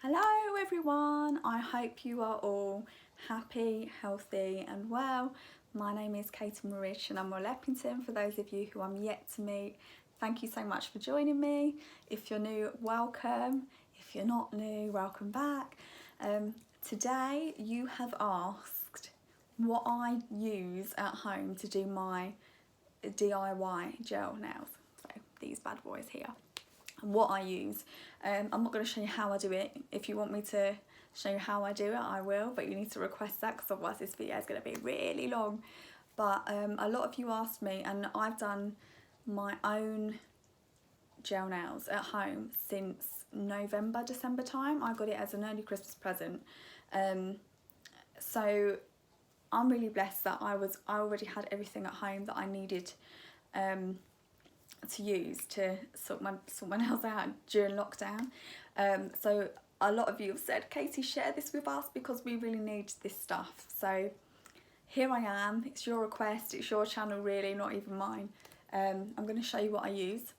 Hello everyone, I hope you are all happy, healthy and well. My name is Katie Marie and I'm Leppington. For those of you who I'm yet to meet, thank you so much for joining me. If you're new, welcome. If you're not new, welcome back. Today you have asked what I use at home to do my DIY gel nails. So these bad boys here. What I use. I'm not going to show you how I do it. If you want me to show you how I do it, I will, but you need to request that because otherwise this video is going to be really long. But a lot of you asked me, and I've done my own gel nails at home since November, December time. I got it as an early Christmas present. So I'm really blessed that I already had everything at home that I needed to use to sort my nails out during lockdown. So a lot of you have said, Katie, share this with us because we really need this stuff. So here I am. It's your request, it's your channel really, not even mine. I'm going to show you what I use.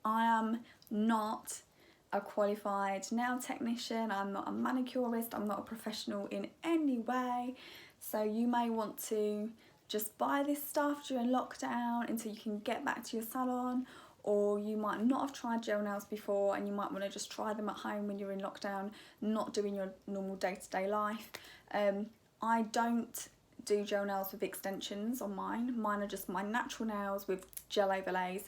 I am not a qualified nail technician, I'm not a manicurist, I'm not a professional in any way. So you may want to just buy this stuff during lockdown until you can get back to your salon, or you might not have tried gel nails before and you might want to just try them at home when you're in lockdown, not doing your normal day-to-day life. I don't do gel nails with extensions on mine. Mine are just my natural nails with gel overlays.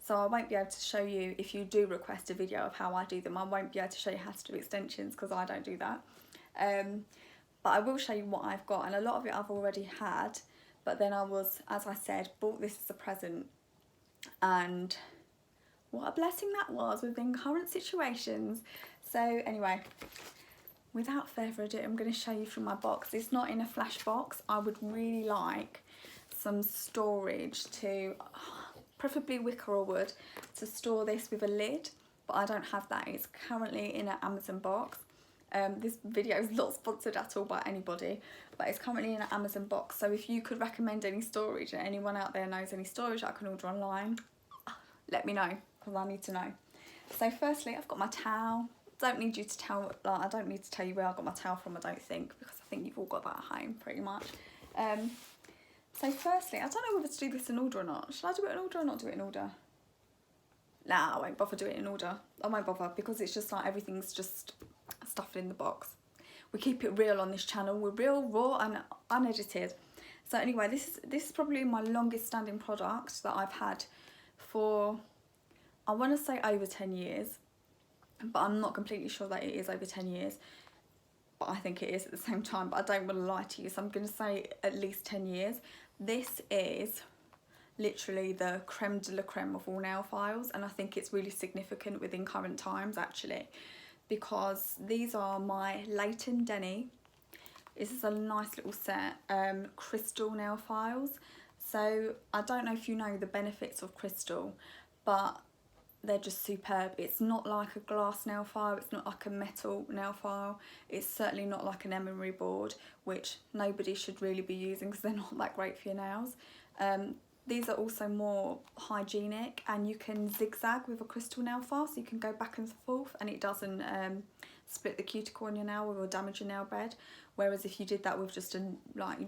So I won't be able to show you, if you do request a video of how I do them, I won't be able to show you how to do extensions because I don't do that. But I will show you what I've got, and a lot of it I've already had. But then I was, as I said, bought this as a present, and what a blessing that was within current situations. So anyway, without further ado, I'm going to show you from my box. It's not in a flash box. I would really like some storage to, preferably wicker or wood, to store this with a lid, but I don't have that. It's currently in an Amazon box. This video is not sponsored at all by anybody, but it's currently in an Amazon box. So if you could recommend any storage, and anyone out there knows any storage I can order online, let me know because I need to know. So firstly, I've got my towel. Don't need you to tell, like, I don't need to tell you where I got my towel from, I don't think, because I think you've all got that at home pretty much. So firstly, I don't know whether to do this in order or not. Should I do it in order or not do it in order? Nah, I won't bother doing it in order. I won't bother because it's just like everything's just stuffed in the box. We keep it real on this channel. We're real, raw and unedited. So anyway, this is probably my longest standing product that I've had for, I want to say over 10 years, but I'm not completely sure that it is over 10 years. But I think it is at the same time, but I don't want to lie to you, so I'm going to say at least 10 years. This is literally the creme de la creme of all nail files, and I think it's really significant within current times actually, because these are my Leighton Denny. This is a nice little set, crystal nail files. So I don't know if you know the benefits of crystal, but they're just superb. It's not like a glass nail file, it's not like a metal nail file, it's certainly not like an emery board, which nobody should really be using because they're not that great for your nails. These are also more hygienic, and you can zigzag with a crystal nail file, so you can go back and forth and it doesn't split the cuticle on your nail or damage your nail bed, whereas if you did that with just a like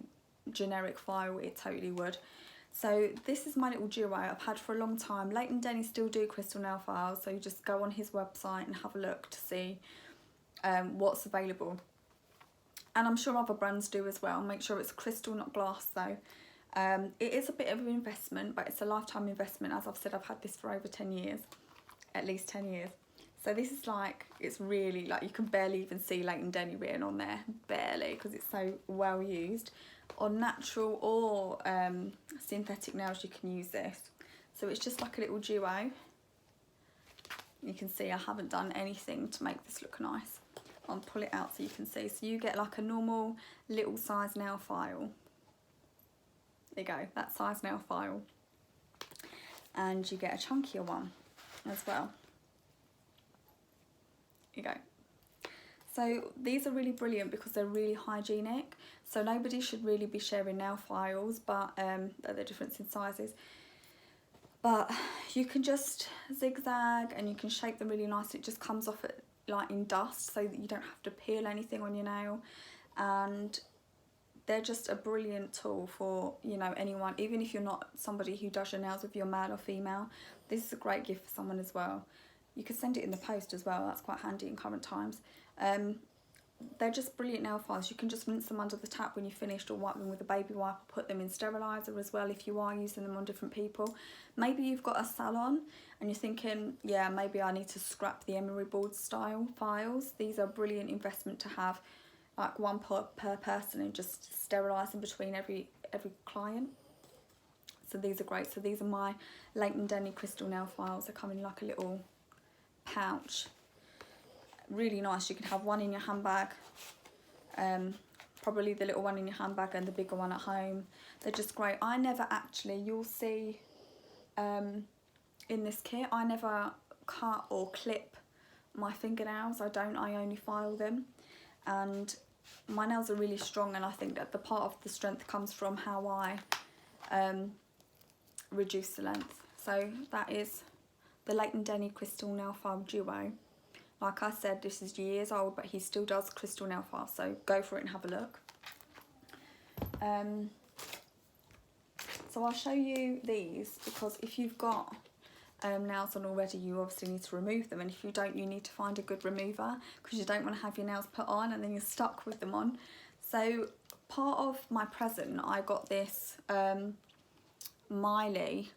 generic file, it totally would. So this is my little duo I've had for a long time. Leighton Denny still do crystal nail files, so you just go on his website and have a look to see what's available. And I'm sure other brands do as well. Make sure it's crystal, not glass though. It is a bit of an investment, but it's a lifetime investment. As I've said, I've had this for over 10 years, at least 10 years. So this is like, it's really like, you can barely even see Leighton Denny written on there, barely, because it's so well used. On natural or synthetic nails, you can use this. So it's just like a little duo. You can see I haven't done anything to make this look nice. I'll pull it out so you can see. So you get like a normal little size nail file. There you go, that size nail file. And you get a chunkier one as well. There you go. So these are really brilliant because they're really hygienic. So nobody should really be sharing nail files, but they're different in sizes. But you can just zigzag and you can shape them really nice. It just comes off it like in dust, so that you don't have to peel anything on your nail. And they're just a brilliant tool for, you know, anyone, even if you're not somebody who does your nails, if you're male or female. This is a great gift for someone as well. You could send it in the post as well, that's quite handy in current times. They're just brilliant nail files. You can just rinse them under the tap when you're finished, or wipe them with a baby wipe, or put them in steriliser as well if you are using them on different people. Maybe you've got a salon and you're thinking, yeah, maybe I need to scrap the emery board style files. These are a brilliant investment to have, like one per person, and just sterilise in between every client. So these are great. So these are my Leighton Denny crystal nail files. They come in like a little pouch. Really nice. You can have one in your handbag, probably the little one in your handbag and the bigger one at home. They're just great. I never actually, you'll see in this kit, I never cut or clip my fingernails. I only file them. And my nails are really strong, and I think that the part of the strength comes from how I reduce the length. So that is the Leighton Denny Crystal Nail File Duo. Like I said, this is years old, but he still does crystal nail files, so go for it and have a look. So I'll show you these, because if you've got nails on already, you obviously need to remove them, and if you don't, you need to find a good remover, because you don't want to have your nails put on and then you're stuck with them on. So part of my present, I got this Miley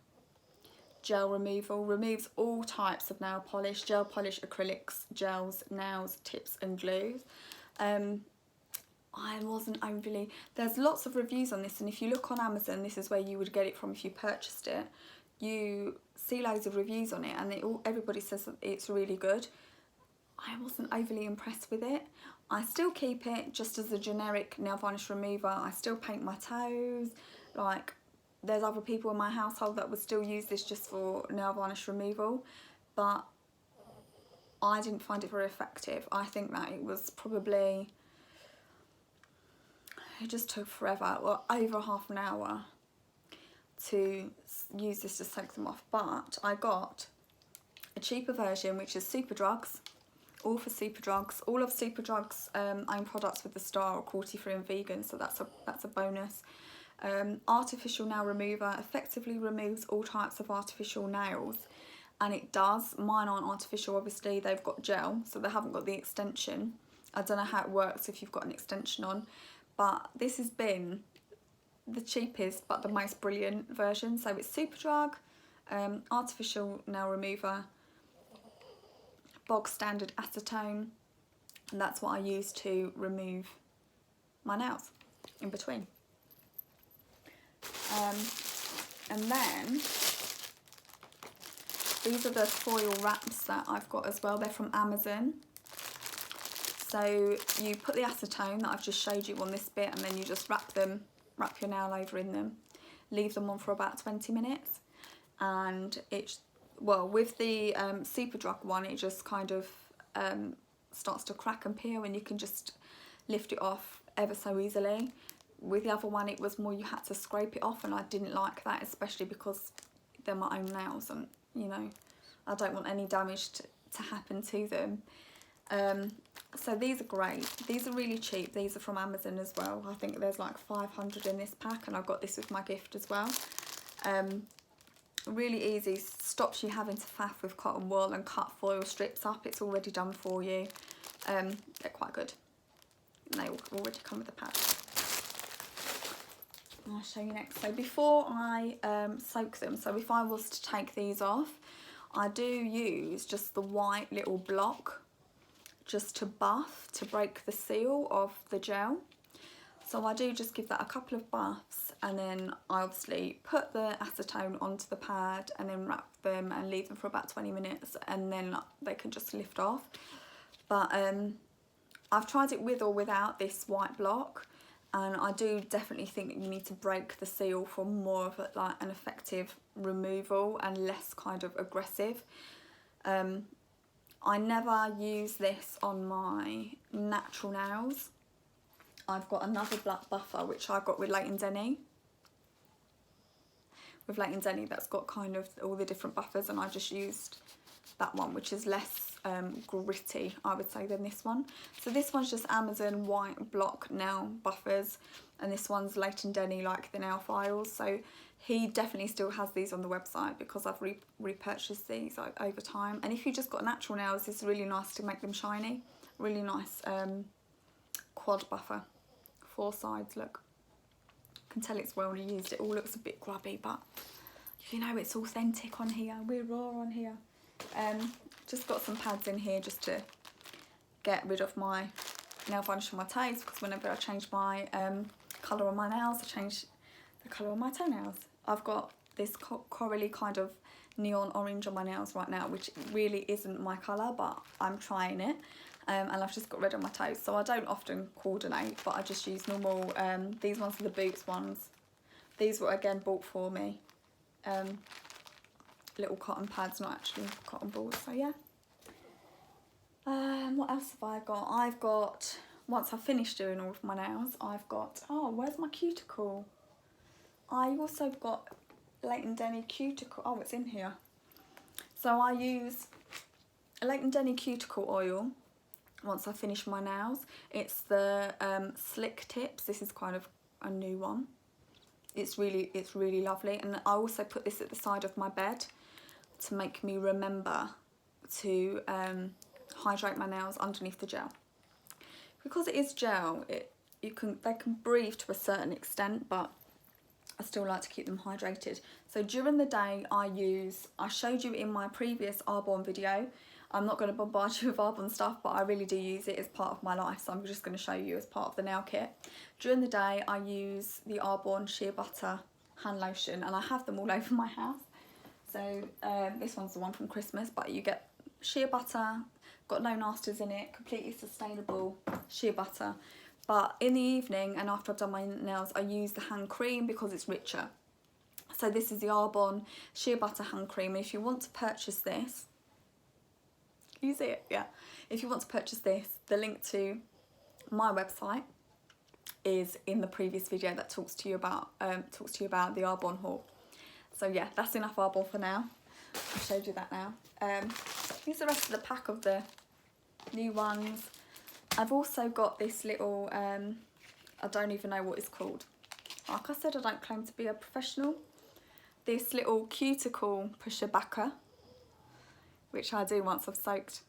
gel removal. Removes all types of nail polish, gel polish, acrylics, gels, nails, tips and glues. I wasn't overly, there's lots of reviews on this, and if you look on Amazon, this is where you would get it from if you purchased it. You see loads of reviews on it, and everybody says that it's really good. I wasn't overly impressed with it. I still keep it just as a generic nail varnish remover. I still paint my toes. Like, there's other people in my household that would still use this just for nail varnish removal, but I didn't find it very effective. I think that it was probably, it just took forever, or over half an hour to use this to soak them off. But I got a cheaper version, which is Superdrugs, all for Superdrugs. All of Superdrugs own products with the star are cruelty-free and vegan, so that's a bonus. Artificial nail remover effectively removes all types of artificial nails, and it does. Mine aren't artificial, obviously, they've got gel, so they haven't got the extension. I don't know how it works if you've got an extension on, but this has been the cheapest but the most brilliant version. So it's Superdrug, artificial nail remover, bog standard acetone, and that's what I use to remove my nails in between. And then these are the foil wraps that I've got as well. They're from Amazon. So you put the acetone that I've just showed you on this bit, and then you just wrap your nail over in them, leave them on for about 20 minutes. And it's, well, with the Superdrug one, it just kind of starts to crack and peel, and you can just lift it off ever so easily. With the other one, it was more you had to scrape it off, and I didn't like that, especially because they're my own nails, and you know, I don't want any damage to happen to them. So these are great. These are really cheap. These are from Amazon as well. I think there's like 500 in this pack, and I got this with my gift as well. Really easy, stops you having to faff with cotton wool and cut foil strips up. It's already done for you. They're quite good. And they already come with a pack. I'll show you next. So before I soak them, so if I was to take these off, I do use just the white little block just to buff, to break the seal of the gel. So I do just give that a couple of buffs, and then I obviously put the acetone onto the pad and then wrap them and leave them for about 20 minutes, and then they can just lift off. But I've tried it with or without this white block, and I do definitely think that you need to break the seal for more of like an effective removal and less kind of aggressive. I never use this on my natural nails. I've got another black buffer which I got with Leighton Denny, with Leighton Denny that's got kind of all the different buffers, and I just used that one, which is less gritty, I would say, than this one. So this one's just Amazon white block nail buffers, and this one's Leighton Denny, like the nail files. So he definitely still has these on the website because I've repurchased these over time. And if you just got natural nails, it's really nice to make them shiny. Really nice quad buffer, 4 sides. Look, you can tell it's well used. It all looks a bit grubby, but you know it's authentic on here. We're raw on here. Just got some pads in here just to get rid of my nail varnish on my toes, because whenever I change my colour on my nails, I change the colour on my toenails. I've got this corally kind of neon orange on my nails right now, which really isn't my colour, but I'm trying it. And I've just got red on my toes, so I don't often coordinate, but I just use normal, these ones are the Boots ones. These were again bought for me. Little cotton pads, not actually cotton balls, so yeah. What else have I got? I've got, once I've finished doing all of my nails, I've got, oh, where's my cuticle? I also got Leighton Denny Cuticle, oh, it's in here. So I use Leighton Denny Cuticle Oil once I finish my nails. It's the Slick Tips. This is kind of a new one. It's really lovely, and I also put this at the side of my bed to make me remember to hydrate my nails underneath the gel. Because it is gel, they can breathe to a certain extent, but I still like to keep them hydrated. So during the day I showed you in my previous Arbonne video. I'm not going to bombard you with Arbonne stuff, but I really do use it as part of my life, so I'm just going to show you as part of the nail kit. During the day I use the Arbonne Shea Butter hand lotion, and I have them all over my house. So this one's the one from Christmas, but you get shea butter, got no nasties in it, completely sustainable shea butter. But in the evening and after I've done my nails, I use the hand cream because it's richer. So this is the Arbonne Shea Butter Hand Cream, and if you want to purchase this, can you see it? Yeah. If you want to purchase this, the link to my website is in the previous video that talks to you about the Arbonne haul. So yeah, that's enough Arbonne for now. I've showed you that now. Here's the rest of the pack of the new ones. I've also got this little, I don't even know what it's called. Like I said, I don't claim to be a professional. This little cuticle pusher backer, which I do once I've soaked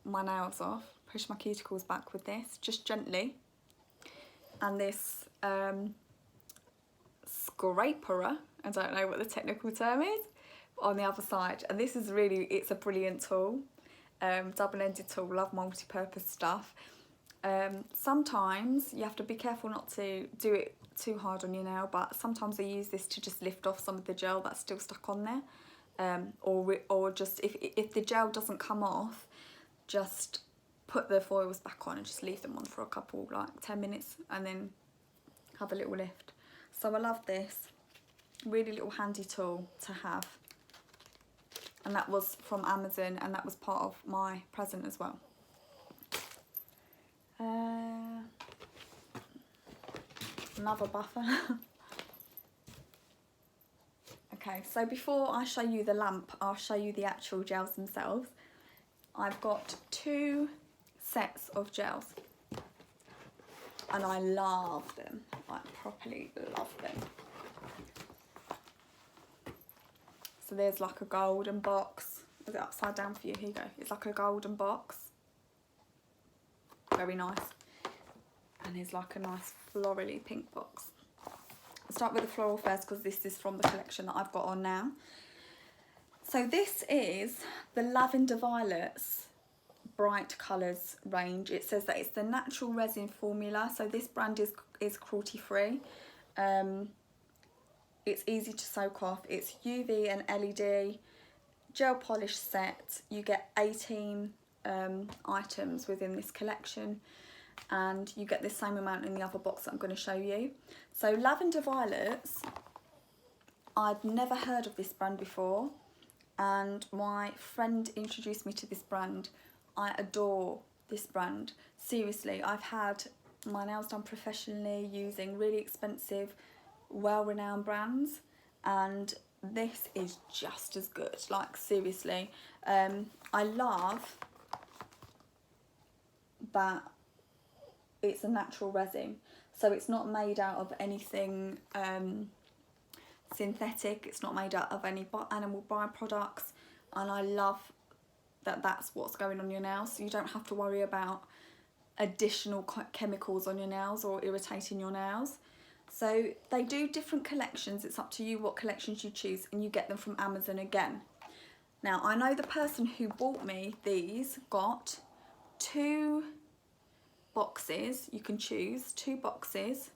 my nails off. Push my cuticles back with this, just gently. And this scraperer, I don't know what the technical term is, on the other side. And this is really, it's a brilliant tool, double-ended tool, love multi-purpose stuff. Sometimes you have to be careful not to do it too hard on your nail, but sometimes I use this to just lift off some of the gel that's still stuck on there. Or just, if the gel doesn't come off, just put the foils back on and just leave them on for a couple, like 10 minutes, and then have a little lift. So I love this, really little handy tool to have. And that was from Amazon, and that was part of my present as well. Another buffer. Okay, so before I show you the lamp, I'll show you the actual gels themselves. I've got 2 sets of gels, and I love them, like properly love them. So there's like a golden box. Is it upside down for you? Here you go. It's like a golden box. Very nice. And there's like a nice florally pink box. I'll start with the floral first because this is from the collection that I've got on now. So this is the Lavender Violets Bright Colours range. It says that it's the natural resin formula. So this brand is cruelty free. It's easy to soak off. It's UV and LED gel polish set. You get 18 items within this collection, and you get the same amount in the other box that I'm going to show you. So Lavender Violets, I'd never heard of this brand before, and my friend introduced me to this brand. I adore this brand. Seriously, I've had my nails done professionally using really expensive, well-renowned brands, and this is just as good, like seriously. I love that it's a natural resin, so it's not made out of anything synthetic, it's not made out of any animal byproducts, and I love that that's what's going on your nails, so you don't have to worry about additional chemicals on your nails or irritating your nails. So they do different collections, it's up to you what collections you choose, and you get them from Amazon again. Now I know the person who bought me these got 2 boxes, you can choose 2 boxes,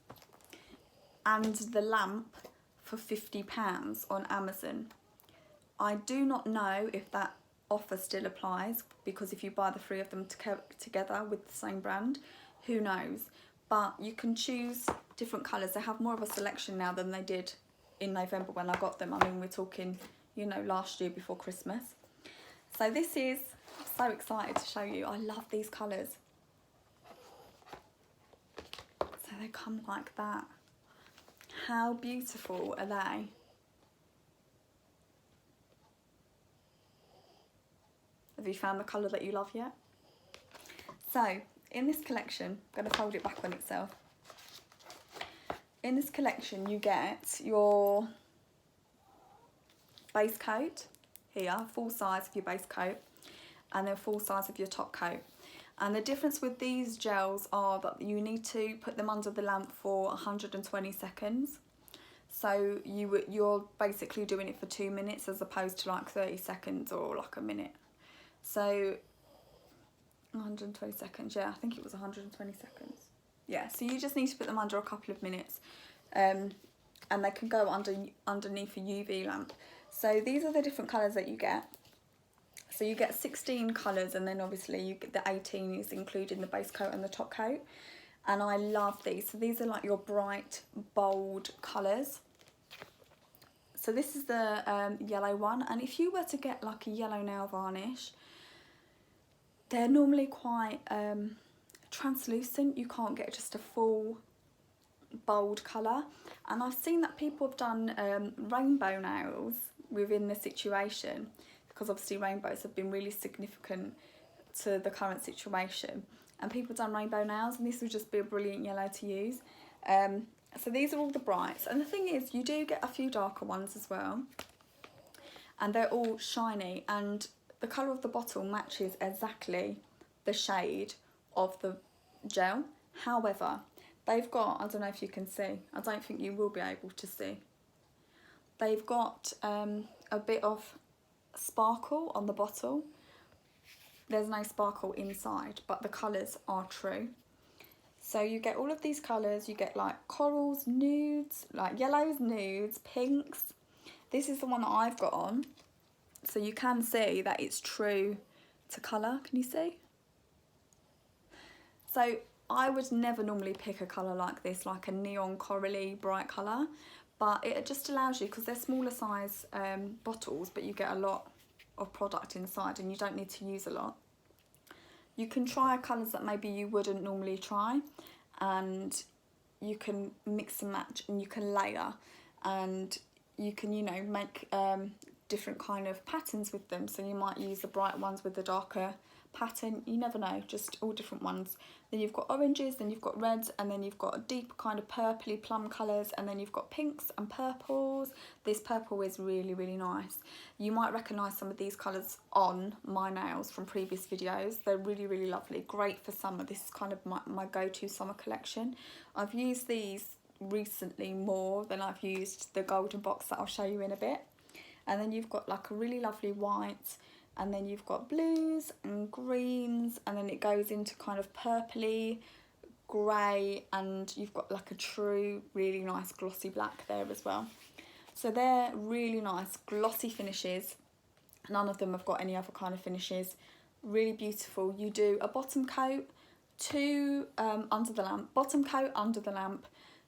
and the lamp for £50 on Amazon. I do not know if that offer still applies, because if you buy the 3 of them together with the same brand, who knows, but you can choose different colours. They have more of a selection now than they did in November when I got them. I mean, we're talking, you know, last year before Christmas. So this is, I'm so excited to show you. I love these colours. So they come like that. How beautiful are they? Have you found the colour that you love yet? So in this collection, I'm going to fold it back on itself. In this collection you get your base coat here, full size of your base coat, and then full size of your top coat. And the difference with these gels are that you need to put them under the lamp for 120 seconds. So you're basically doing it for 2 minutes as opposed to like 30 seconds or like a minute. So 120 seconds, yeah, I think it was 120 seconds. Yeah, so you just need to put them under a couple of minutes, and they can go underneath a UV lamp. So these are the different colours that you get. So you get 16 colours, and then obviously you get the 18 is including the base coat and the top coat. And I love these. So these are like your bright, bold colours. So this is the yellow one, and if you were to get like a yellow nail varnish, they're normally quite translucent. You can't get just a full bold colour. And I've seen that people have done rainbow nails within the situation, because obviously rainbows have been really significant to the current situation. And people have done rainbow nails, and this would just be a brilliant yellow to use. So these are all the brights. And the thing is, you do get a few darker ones as well. And they're all shiny, and the colour of the bottle matches exactly the shade of the gel. However, they've got, I don't know if you can see, I don't think you will be able to see, they've got a bit of sparkle on the bottle. There's no sparkle inside, but the colours are true. So you get all of these colours, you get like corals, nudes, like yellows, nudes, pinks. This is the one that I've got on. So you can see that it's true to colour, can you see? So I would never normally pick a colour like this, like a neon corally bright colour, but it just allows you, because they're smaller size bottles, but you get a lot of product inside and you don't need to use a lot. You can try colours that maybe you wouldn't normally try, and you can mix and match, and you can layer, and you can, you know, make different kind of patterns with them. So you might use the bright ones with the darker pattern, you never know, just all different ones. Then you've got oranges, then you've got reds, and then you've got a deep kind of purpley plum colours, and then you've got pinks and purples. This purple is really, really nice. You might recognise some of these colours on my nails from previous videos. They're really, really lovely, great for summer. This is kind of my go-to summer collection. I've used these recently more than I've used the golden box that I'll show you in a bit. And then you've got like a really lovely white, and then you've got blues and greens, and then it goes into kind of purpley, grey, and you've got like a true really nice glossy black there as well. So they're really nice glossy finishes. None of them have got any other kind of finishes. Really beautiful. You do a bottom coat under the lamp, bottom coat under the lamp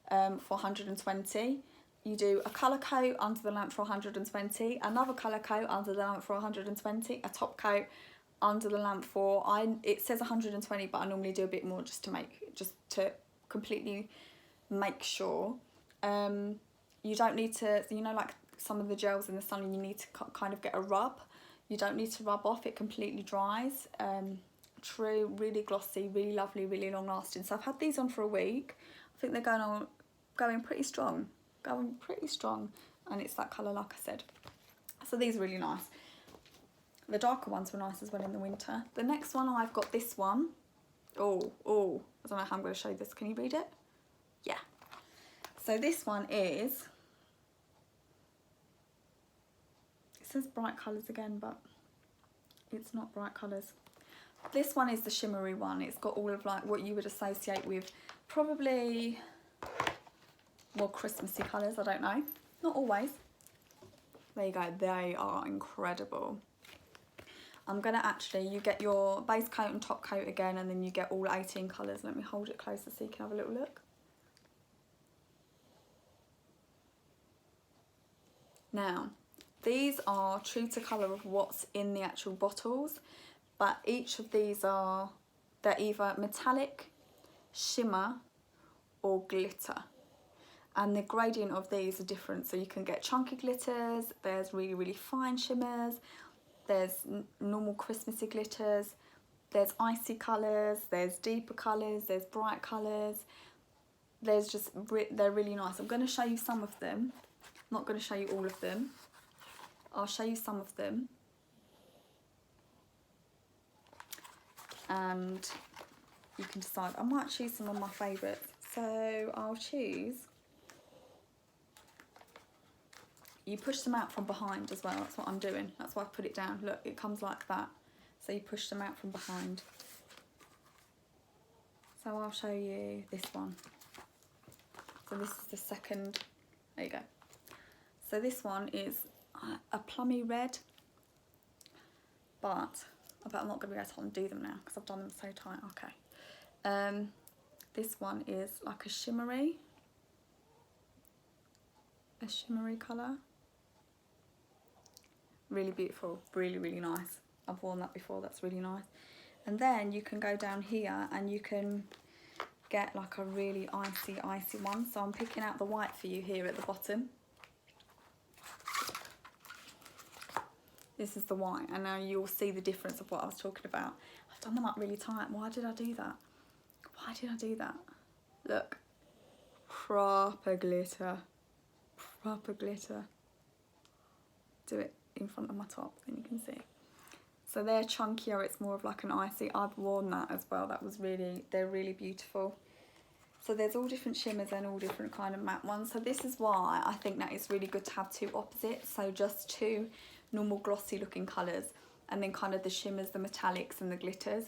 for 120. You do a colour coat under the lamp for 120, another colour coat under the lamp for 120, a top coat under the lamp for, it says 120, but I normally do a bit more just to completely make sure. You don't need to, you know, like some of the gels in the sun and you need to kind of get a rub. You don't need to rub off, it completely dries. True, really glossy, really lovely, really long lasting. So I've had these on for a week. I think they're going pretty strong, and it's that colour like I said. So these are really nice. The darker ones were nice as well in the winter. The next one, I've got this one. Oh, I don't know how I'm going to show you this. Can you read it? Yeah. So this one is, it says bright colours again, but it's not bright colours. This one is the shimmery one. It's got all of like what you would associate with probably more Christmassy colours, I don't know. Not always. There you go, they are incredible. I'm gonna actually, you get your base coat and top coat again, and then you get all 18 colours. Let me hold it closer so you can have a little look. Now, these are true to colour of what's in the actual bottles, but each of these they're either metallic, shimmer, or glitter. And the gradient of these are different, so you can get chunky glitters, there's really, really fine shimmers, there's normal Christmassy glitters, there's icy colours, there's deeper colours, there's bright colours. They're really nice. I'm going to show you some of them. I'm not going to show you all of them. I'll show you some of them. And you can decide. I might choose some of my favourites. So I'll choose. You push them out from behind as well. That's what I'm doing. That's why I put it down. Look, it comes like that. So you push them out from behind. So I'll show you this one. So this is the second. There you go. So this one is a plummy red. But I bet I'm not going to be able to undo them now because I've done them so tight. Okay. This one is like a shimmery colour. Really beautiful, really, really nice. I've worn that before, that's really nice. And then you can go down here and you can get like a really icy one. So I'm picking out the white for you here at the bottom. This is the white, and now you'll see the difference of what I was talking about. I've done them up really tight. Why did I do that? Why did I do that? Look, proper glitter. Proper glitter. Do it in front of my top, then you can see. So they're chunkier, it's more of like an icy. I've worn that as well. They're really beautiful. So there's all different shimmers and all different kind of matte ones. So this is why I think that it's really good to have two opposites. So just two normal glossy looking colours, and then kind of the shimmers, the metallics and the glitters.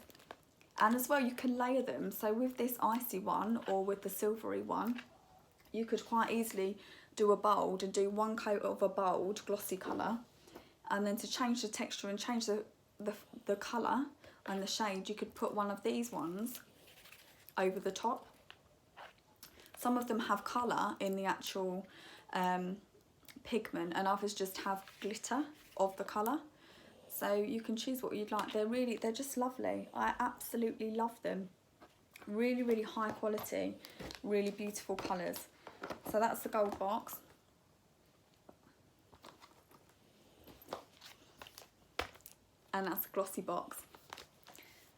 And as well, you can layer them. So with this icy one or with the silvery one, you could quite easily do a bold and do one coat of a bold glossy colour, and then to change the texture and change the colour and the shade, you could put one of these ones over the top. Some of them have colour in the actual pigment, and others just have glitter of the colour. So you can choose what you'd like. They're just lovely. I absolutely love them. Really, really high quality, really beautiful colours. So that's the gold box. And that's the glossy box.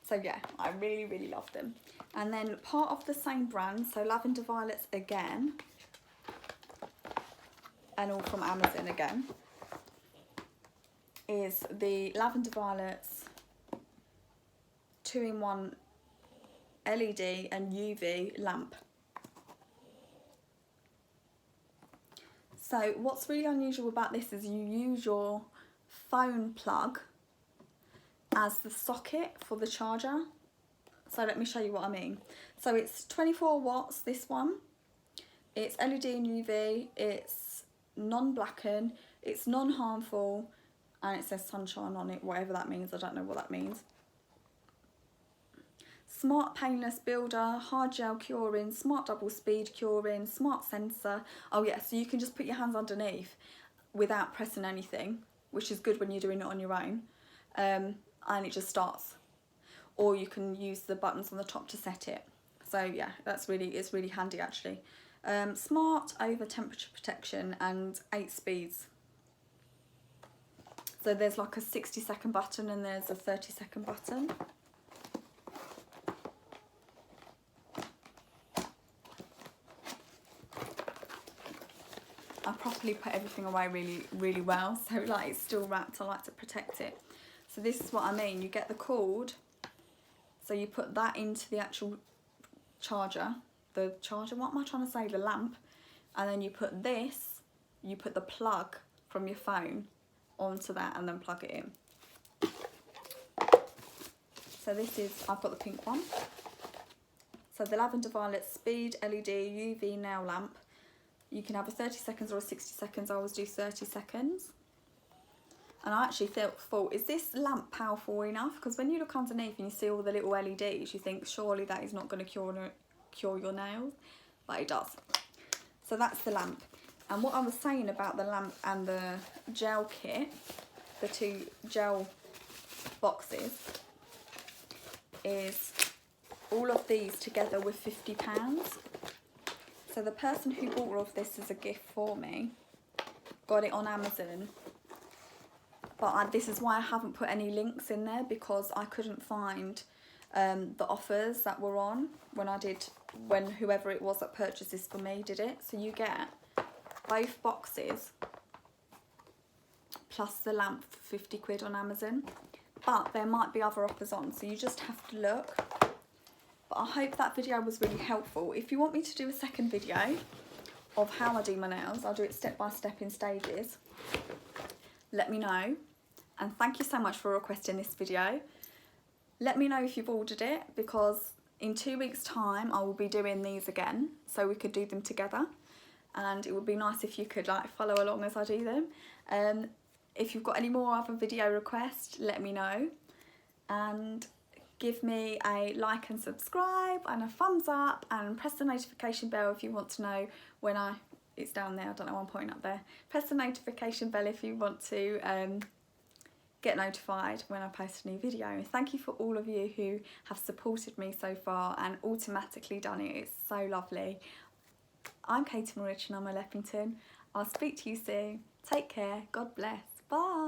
So yeah, I really, really love them. And then part of the same brand, so Lavender Violets again, and all from Amazon again, is the Lavender Violets 2-in-1 LED and UV lamp. So what's really unusual about this is you use your phone plug as the socket for the charger. So let me show you what I mean. So it's 24 watts, this one. It's LED and UV, it's non-blacken, it's non-harmful, and it says sunshine on it, whatever that means. I don't know what that means. Smart painless builder, hard gel curing, smart double speed curing, smart sensor. Oh yeah, so you can just put your hands underneath without pressing anything, which is good when you're doing it on your own. And it just starts. Or you can use the buttons on the top to set it. So yeah, it's really handy actually. Smart over temperature protection and 8 speeds. So there's like a 60-second button and there's a 30-second button. I properly put everything away really well, so like it's still wrapped. I like to protect it. So this is what I mean. You get the cord, so you put that into the actual charger, what am I trying to say, the lamp, and then you put this, you put the plug from your phone onto that and then plug it in. So this is, I've got the pink one. So the Lavender Violets Speed LED UV nail lamp. You can have a 30 seconds or a 60 seconds. I always do 30 seconds. And I actually thought, is this lamp powerful enough? Because when you look underneath and you see all the little LEDs, you think surely that is not going to cure your nails, but it does. So that's the lamp. And what I was saying about the lamp and the gel kit, the 2 gel boxes, is all of these together with £50. So the person who bought all of this as a gift for me got it on Amazon, but this is why I haven't put any links in there, because I couldn't find the offers that were on when whoever it was that purchased this for me did it. So you get both boxes plus the lamp for 50 quid on Amazon, but there might be other offers on, so you just have to look. But I hope that video was really helpful. If you want me to do a second video of how I do my nails, I'll do it step by step in stages, let me know. And thank you so much for requesting this video. Let me know if you've ordered it, because in 2 weeks time I will be doing these again, so we could do them together, and it would be nice if you could like follow along as I do them. If you've got any more other video requests, let me know, and give me a like and subscribe and a thumbs up, and press the notification bell if you want to know when it's down there, I don't know why I'm pointing up there. Press the notification bell if you want to get notified when I post a new video. And thank you for all of you who have supported me so far and automatically done it. It's so lovely. I'm Katie Rich and I'm a Leppington. I'll speak to you soon. Take care. God bless. Bye.